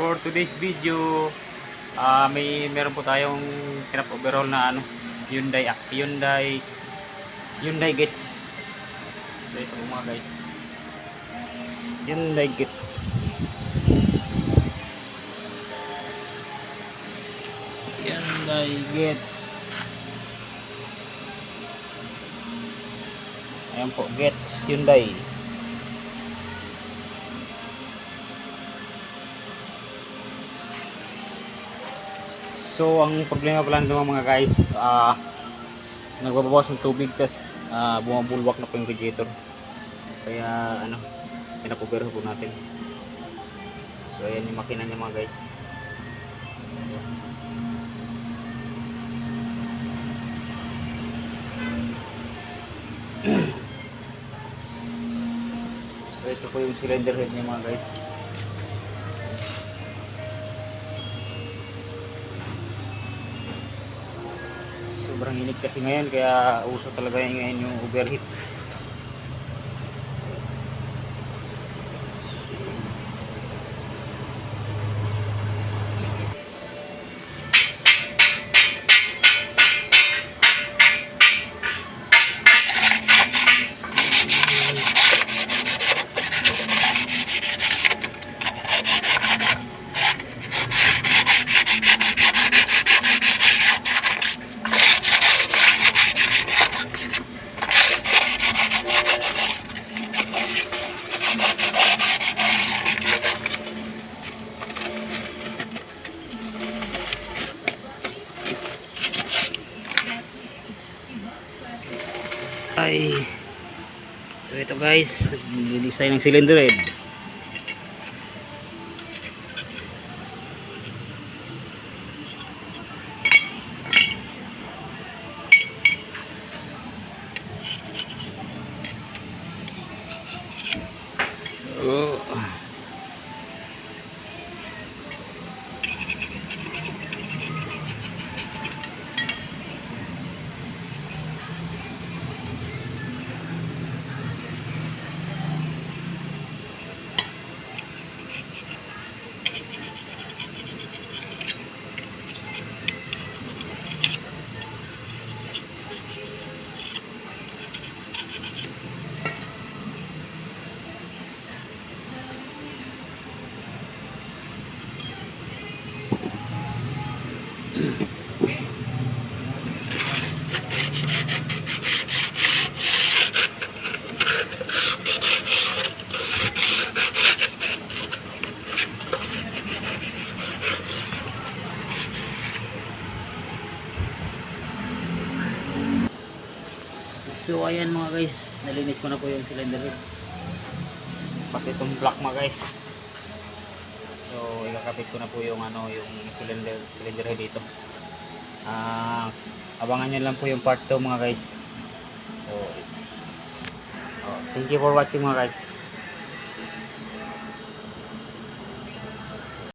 for today's video, meron po tayong tinap overall na Hyundai Getz. So ito po mga guys, Hyundai Getz. Hyundai Getz. Ayan po, Getz Hyundai. So ang problema pala nito mga guys, nagbabawas ng tubig, tas bumabulwak na po yung radiator. Kaya pinapoverho po natin. So ayan yung makina niya mga guys. So ito po yung cylinder head niya mga guys. Sobrang init kasi ngayon, kaya uso talaga ngayon yung overheat. So ito guys, naglinis tayo ng cylinder head. So ayan mga guys, nalinis ko na po yung cylinder head, pati itong block mga guys. So ikakapit ko na po yung yung cylinder head dito. Abangan nyo lang po yung part 2 mga guys. So thank you for watching mga guys.